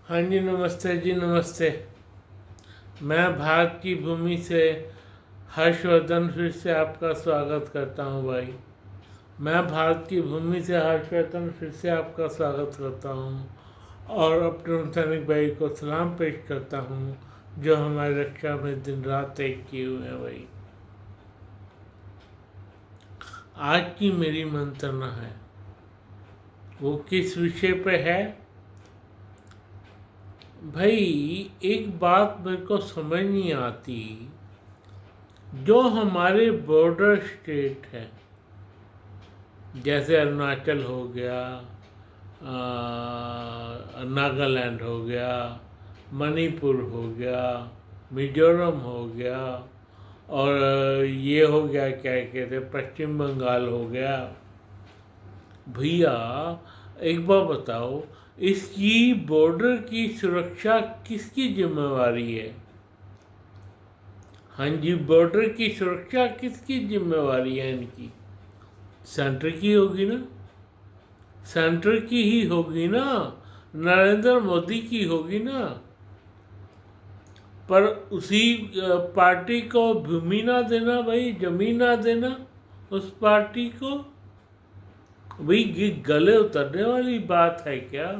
हाँ जी, नमस्ते जी, नमस्ते। मैं भारत की भूमि से हर्षवर्धन फिर से आपका स्वागत करता हूँ भाई। मैं भारत की भूमि से हर्षवर्धन फिर से आपका स्वागत करता हूँ और अपने उन सैनिक भाई को सलाम पेश करता हूँ जो हमारी रक्षा में दिन रात एक किए हुए हैं भाई। आज की मेरी मंत्रणा है, वो किस विषय पे है भाई? एक बात मेरे को समझ नहीं आती, जो हमारे बॉर्डर स्टेट है जैसे अरुणाचल हो गया, नागालैंड हो गया, मणिपुर हो गया, मिजोरम हो गया, और ये हो गया क्या कहते हैं, पश्चिम बंगाल हो गया। भैया एक बार बताओ, इसकी बॉर्डर की सुरक्षा किसकी जिम्मेवारी है? हाँ जी, बॉर्डर की सुरक्षा किसकी जिम्मेवारी है इनकी? सेंटर की होगी ना, सेंटर की ही होगी ना, नरेंद्र मोदी की होगी ना। पर उसी पार्टी को भूमि ना देना भाई, जमीन ना देना उस पार्टी को, भाई ये गले उतरने वाली बात है क्या?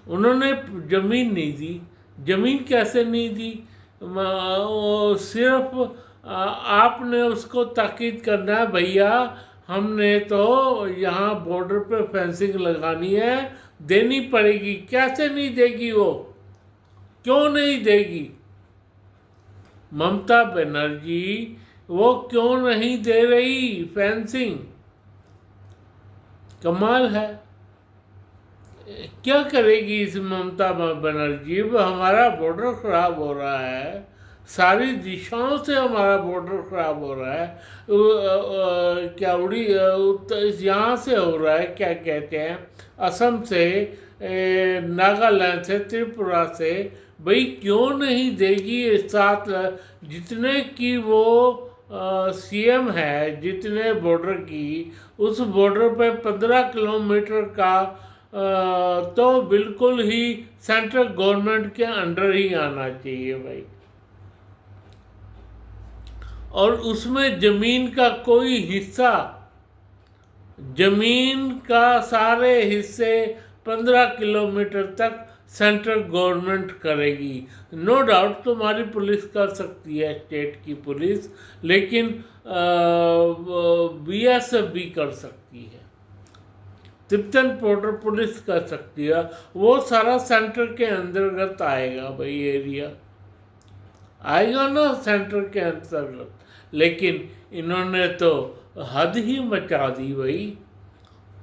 उन्होंने जमीन नहीं दी। जमीन कैसे नहीं दी? सिर्फ आपने उसको ताकीद करना है, भैया हमने तो यहाँ बॉर्डर पे फेंसिंग लगानी है, देनी पड़ेगी। कैसे नहीं देगी वो? क्यों नहीं देगी ममता बनर्जी? वो क्यों नहीं दे रही फेंसिंग? कमाल है। क्या करेगी इस ममता बनर्जी? हमारा बॉर्डर खराब हो रहा है, सारी दिशाओं से हमारा बॉर्डर खराब हो रहा है। क्या उड़ी यहाँ से हो रहा है, क्या कहते हैं, असम से, नागालैंड से, त्रिपुरा से। भाई क्यों नहीं देगी? साथ जितने की वो सीएम है, जितने बॉर्डर की, उस बॉर्डर पे 15 किलोमीटर का तो बिल्कुल ही सेंट्रल गवर्नमेंट के अंडर ही आना चाहिए भाई। और उसमें जमीन का कोई हिस्सा, जमीन का सारे हिस्से 15 किलोमीटर तक सेंट्रल गवर्नमेंट करेगी। नो डाउट तुम्हारी पुलिस कर सकती है, स्टेट की पुलिस, लेकिन बीएसएफ भी कर सकती है, तिब्बतन बॉर्डर पुलिस कर सकती है। वो सारा सेंटर के अंतर्गत आएगा भाई, एरिया आएगा ना सेंटर के अंतर्गत। लेकिन इन्होंने तो हद ही मचा दी भाई।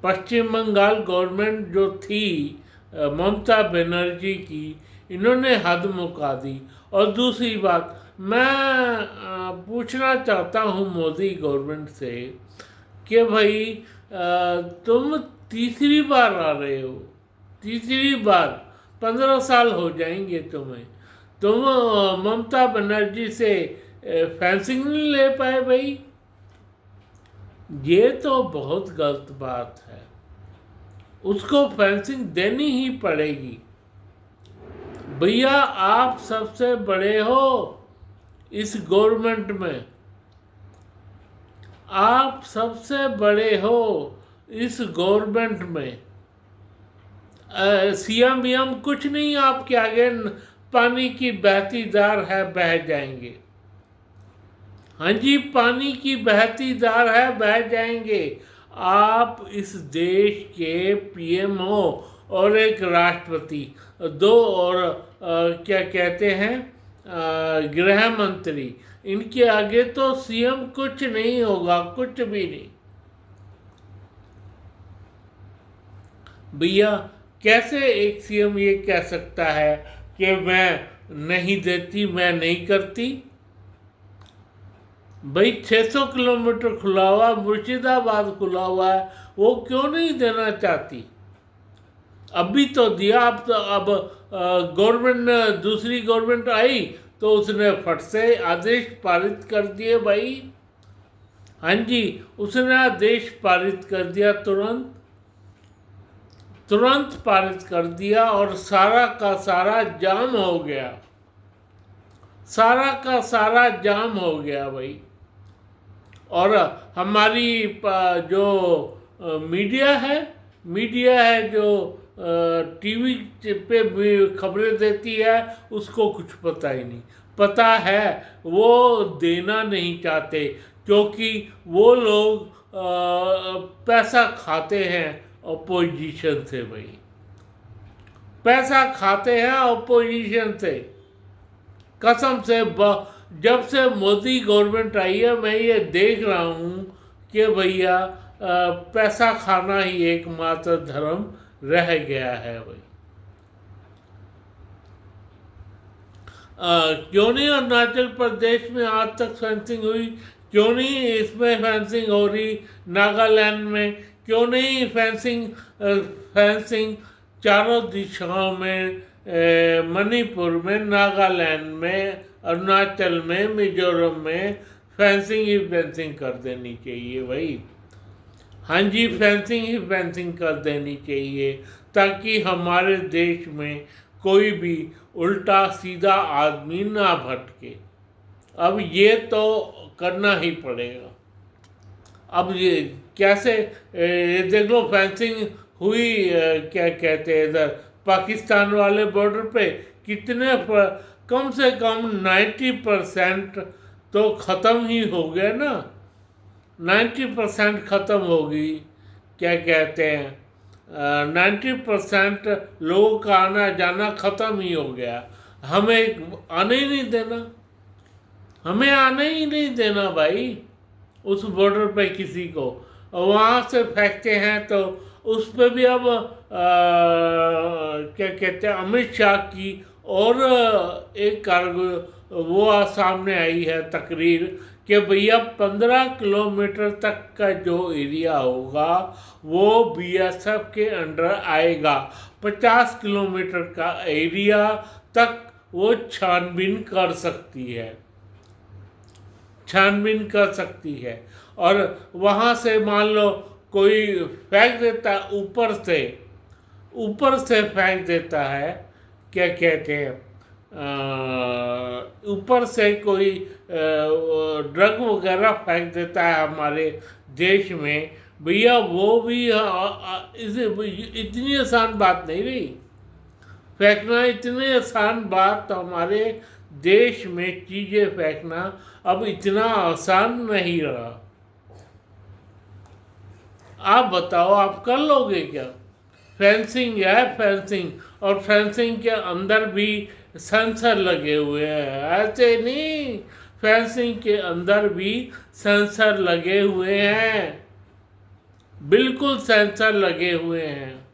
पश्चिम बंगाल गवर्नमेंट जो थी ममता बनर्जी की, इन्होंने हद मुका दी। और दूसरी बात, मैं पूछना चाहता हूँ मोदी गवर्नमेंट से कि भाई तुम तीसरी बार आ रहे हो, तीसरी बार, 15 साल हो जाएंगे तुम्हें, तुम ममता बनर्जी से फेंसिंग नहीं ले पाए भाई। ये तो बहुत गलत बात है, उसको फेंसिंग देनी ही पड़ेगी। भैया आप सबसे बड़े हो इस गवर्नमेंट में, आप सबसे बड़े हो इस गवर्नमेंट में। सीएम वीएम कुछ नहीं आपके आगे, पानी की बहती धार है, बह जाएंगे। हाँ जी, पानी की बहती धार है, बह जाएंगे। आप इस देश के पीएम हो और एक राष्ट्रपति, दो और क्या कहते हैं, गृह मंत्री। इनके आगे तो सीएम कुछ नहीं होगा, कुछ भी नहीं। भैया कैसे एक सीएम ये कह सकता है कि मैं नहीं देती, मैं नहीं करती? भाई 600 किलोमीटर खुला हुआ, मुर्शिदाबाद खुला हुआ है, वो क्यों नहीं देना चाहती? अभी तो दिया। अब तो अब गवर्नमेंट, दूसरी गवर्नमेंट आई तो उसने फट से आदेश पारित कर दिए भाई। हाँ जी, उसने आदेश पारित कर दिया तुरंत। तुरंत पारित कर दिया और सारा का सारा जाम हो गया, सारा का सारा जाम हो गया भाई। और हमारी जो मीडिया है जो टीवी पे भी खबरें देती है, उसको कुछ पता ही नहीं। पता है, वो देना नहीं चाहते, क्योंकि वो लोग पैसा खाते हैं अपोजिशन से भाई, पैसा खाते हैं अपोजिशन से कसम से। जब से मोदी गवर्नमेंट आई है, मैं ये देख रहा हूँ कि भैया पैसा खाना ही एकमात्र धर्म रह गया है भाई। क्यों नहीं अरुणाचल प्रदेश में आज तक फेंसिंग हुई? क्यों नहीं इसमें फेंसिंग हो रही? नागालैंड में क्यों नहीं फेंसिंग चारों दिशाओं में, मणिपुर में, नागालैंड में, अरुणाचल में, मिजोरम में फेंसिंग ही फेंसिंग कर देनी चाहिए भाई। हाँ जी, फेंसिंग ही फेंसिंग कर देनी चाहिए, ताकि हमारे देश में कोई भी उल्टा सीधा आदमी ना भटके। अब ये तो करना ही पड़ेगा। अब ये कैसे, ये देख लो फेंसिंग हुई, क्या कहते हैं इधर पाकिस्तान वाले बॉर्डर पे, कितने कम से कम 90% तो ख़त्म ही हो गया ना, 90% ख़त्म हो गई। क्या कहते हैं, 90% लोगों का आना जाना ख़त्म ही हो गया। हमें आने ही नहीं देना, हमें आने ही नहीं देना भाई उस बॉर्डर पे किसी को। वहाँ से फेंकते हैं तो उस पर भी अब क्या कहते हैं, अमित शाह की और एक वो सामने आई है तकरीर कि भैया 15 किलोमीटर तक का जो एरिया होगा वो बीएसएफ के अंडर आएगा। 50 किलोमीटर का एरिया तक वो छानबीन कर सकती है, छानबीन कर सकती है। और वहाँ से मान लो कोई फेंक देता, ऊपर से फेंक देता है, क्या कहते हैं, ऊपर से कोई ड्रग वगैरह फेंक देता है हमारे देश में, भैया वो भी इतनी आसान बात नहीं रही। फेंकना इतनी आसान बात हमारे देश में चीज़ें फेंकना अब इतना आसान नहीं रहा। आप बताओ, आप कर लोगे क्या? फेंसिंग है फेंसिंग, और फेंसिंग के अंदर भी सेंसर लगे हुए हैं, ऐसे नहीं, फेंसिंग के अंदर भी सेंसर लगे हुए हैं, बिल्कुल सेंसर लगे हुए हैं।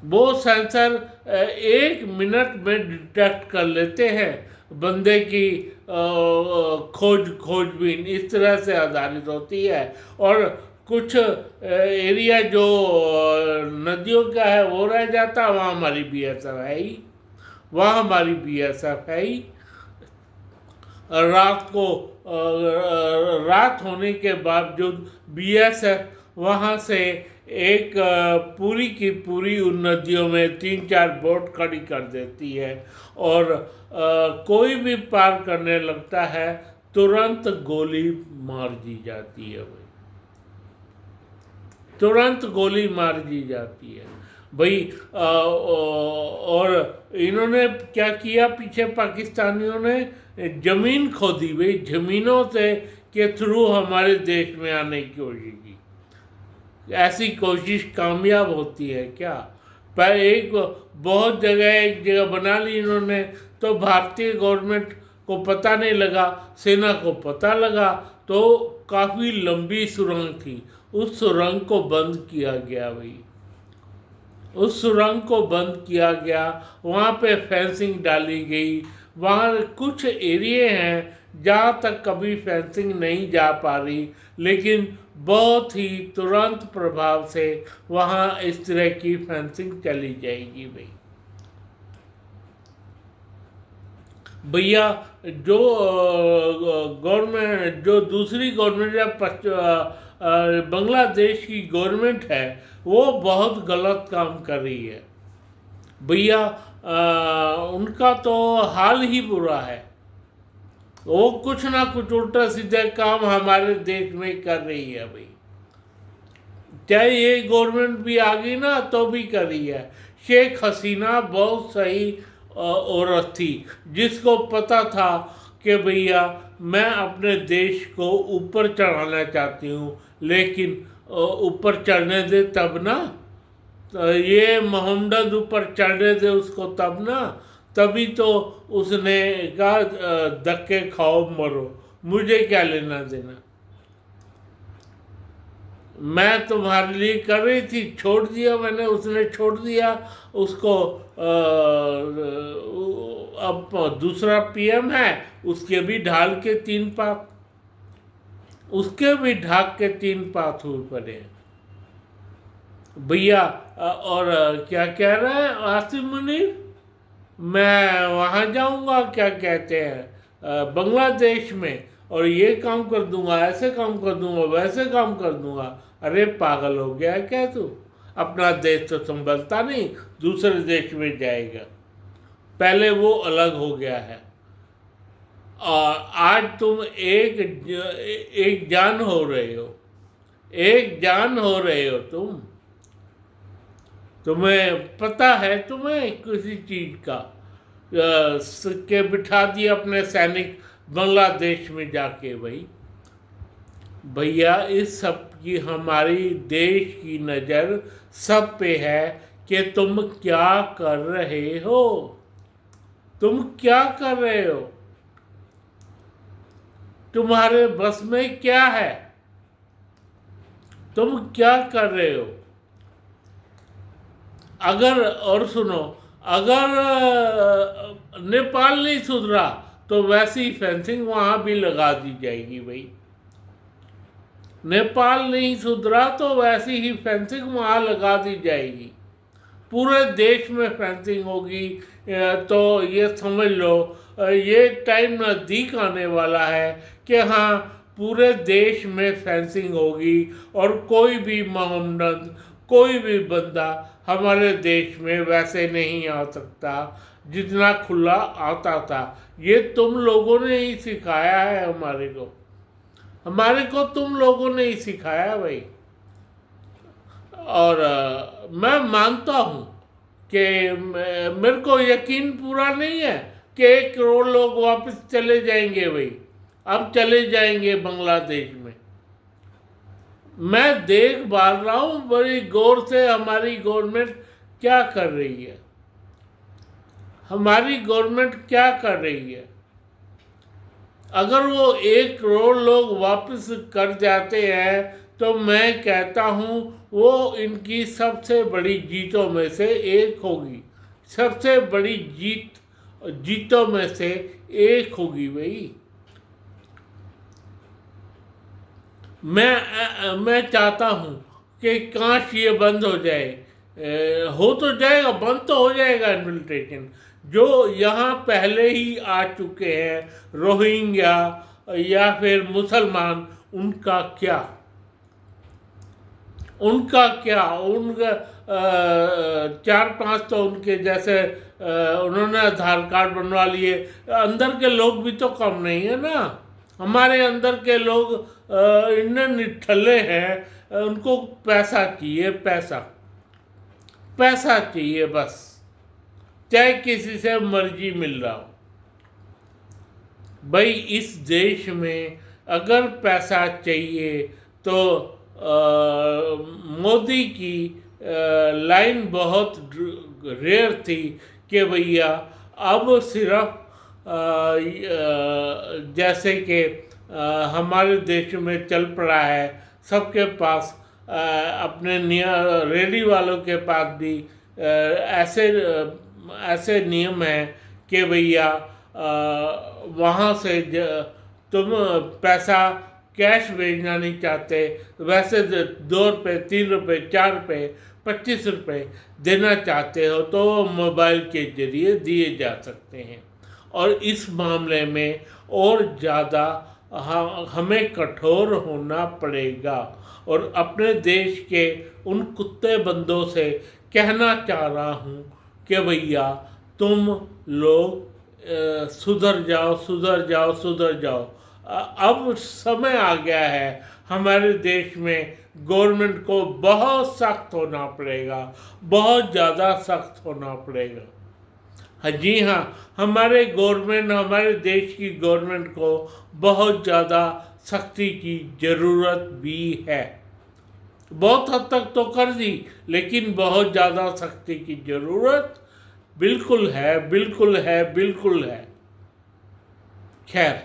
वो सेंसर 1 मिनट में डिटेक्ट कर लेते हैं बंदे की खोजबीन इस तरह से आधारित होती है। और कुछ एरिया जो नदियों का है वो रह जाता, वहाँ हमारी बीएसएफ है ही, वहाँ हमारी बीएसएफ है ही। रात होने के बावजूद बीएसएफ वहाँ से एक पूरी की पूरी उन नदियों में 3-4 बोट खड़ी कर देती है, और कोई भी पार करने लगता है तुरंत गोली मार दी जाती है भाई, तुरंत गोली मार दी जाती है भाई। और इन्होंने क्या किया, पीछे पाकिस्तानियों ने जमीन खोदी भाई, जमीनों से के थ्रू हमारे देश में आने की कोशिश की। ऐसी कोशिश कामयाब होती है क्या? पर एक जगह बना ली इन्होंने, तो भारतीय गवर्नमेंट को पता नहीं लगा, सेना को पता लगा, तो काफ़ी लंबी सुरंग थी, उस सुरंग को बंद किया गया भाई, उस सुरंग को बंद किया गया, वहाँ पे फेंसिंग डाली गई। वहाँ कुछ एरिए हैं जहाँ तक कभी फेंसिंग नहीं जा पा रही, लेकिन बहुत ही तुरंत प्रभाव से वहाँ इस तरह की फेंसिंग चली जाएगी भाई। भैया जो गवर्नमेंट, जो दूसरी गवर्नमेंट या बांग्लादेश की गवर्नमेंट है वो बहुत गलत काम कर रही है भैया। उनका तो हाल ही बुरा है। वो कुछ ना कुछ उल्टा सीधा काम हमारे देश में कर रही है भाई। चाहे ये गवर्नमेंट भी आ गई ना तो भी कर रही है। शेख हसीना बहुत सही औरत थी जिसको पता था कि भैया मैं अपने देश को ऊपर चढ़ाना चाहती हूँ, लेकिन ऊपर चढ़ने दे तब ना, तो ये मोहम्मद ऊपर चढ़ने दे उसको तब ना, तभी तो उसने कहा धक्के खाओ मरो, मुझे क्या लेना देना, मैं तुम्हारे लिए कर रही थी, छोड़ दिया मैंने, उसने छोड़ दिया उसको। अब दूसरा पीएम है, उसके भी ढाल के 3 पात, उसके भी ढाक के 3 पात हुए पड़े हैं भैया। और क्या कह रहा है आसिफ मुनीर, मैं वहाँ जाऊँगा क्या कहते हैं बांग्लादेश में, और ये काम कर दूंगा, ऐसे काम कर दूंगा, वैसे काम कर दूंगा। अरे पागल हो गया है क्या तू? अपना देश तो संभलता नहीं, दूसरे देश में जाएगा। पहले वो अलग हो गया है। और आज तुम एक जान हो रहे हो, एक जान हो रहे हो तुम। तुम्हें पता है तुम्हें किसी चीज का के बिठा दिया अपने सैनिक बांग्लादेश में जाके भाई। भैया इस सब की हमारी देश की नज़र सब पे है कि तुम क्या कर रहे हो, तुम क्या कर रहे हो, तुम्हारे बस में क्या है, तुम क्या कर रहे हो। अगर और सुनो, अगर नेपाल नहीं सुधरा तो वैसी फेंसिंग वहाँ भी लगा दी जाएगी भाई। नेपाल नहीं सुधरा तो वैसी ही फेंसिंग वहाँ लगा दी जाएगी। पूरे देश में फेंसिंग होगी। तो ये समझ लो ये टाइम नज़दीक आने वाला है कि हाँ पूरे देश में फेंसिंग होगी और कोई भी मोहम्मद, कोई भी बंदा हमारे देश में वैसे नहीं आ सकता जितना खुला आता था। ये तुम लोगों ने ही सिखाया है हमारे को तुम लोगों ने ही सिखाया भाई। और मैं मानता हूँ कि मेरे को यकीन पूरा नहीं है कि 1 करोड़ लोग वापस चले जाएंगे भाई, अब चले जाएंगे बांग्लादेश में। मैं देख भाल रहा हूँ बड़ी गौर से हमारी गवर्नमेंट क्या कर रही है, हमारी गवर्नमेंट क्या कर रही है। अगर वो 1 करोड़ लोग वापस कर जाते हैं तो मैं कहता हूँ वो इनकी सबसे बड़ी जीतों में से एक होगी, सबसे बड़ी जीतों में से एक होगी भाई। मैं चाहता हूँ कि काश ये बंद हो जाए, हो तो जाएगा, बंद तो हो जाएगा इन्फिल्ट्रेशन। जो यहाँ पहले ही आ चुके हैं रोहिंग्या या फिर मुसलमान, उनका क्या, उनका 4-5 तो उनके जैसे उन्होंने आधार कार्ड बनवा लिए। अंदर के लोग भी तो कम नहीं है ना, हमारे अंदर के लोग इतने निठल्ले हैं, उनको पैसा चाहिए, पैसा चाहिए बस, चाहे किसी से मर्जी मिल रहा हो भाई। इस देश में अगर पैसा चाहिए तो मोदी की लाइन बहुत रेयर थी कि भैया अब सिर्फ जैसे कि हमारे देश में चल पड़ा है, सबके पास अपने रेडी वालों के पास भी ऐसे नियम हैं कि भैया वहाँ से तुम पैसा कैश भेजना नहीं चाहते, वैसे 2 रुपये, 3 रुपये, 4 रुपये, 25 रुपये देना चाहते हो तो मोबाइल के जरिए दिए जा सकते हैं। और इस मामले में और ज़्यादा हमें कठोर होना पड़ेगा। और अपने देश के उन कुत्ते बंदों से कहना चाह रहा हूँ कि भैया तुम लोग सुधर जाओ, सुधर जाओ, सुधर जाओ। अब समय आ गया है, हमारे देश में गवर्नमेंट को बहुत सख्त होना पड़ेगा, बहुत ज़्यादा सख्त होना पड़ेगा। हाँ जी हाँ, हमारे देश की गवर्नमेंट को बहुत ज़्यादा सख्ती की ज़रूरत भी है। बहुत हद तक तो कर दी, लेकिन बहुत ज़्यादा सख्ती की ज़रूरत बिल्कुल है, बिल्कुल है, बिल्कुल है। खैर,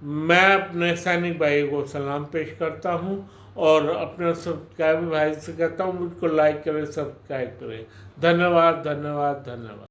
मैं अपने सैनिक भाई को सलाम पेश करता हूँ और अपने सब्सक्राइबर भाई से कहता हूँ मुझको लाइक करें, सब्सक्राइब करें। धन्यवाद, धन्यवाद, धन्यवाद।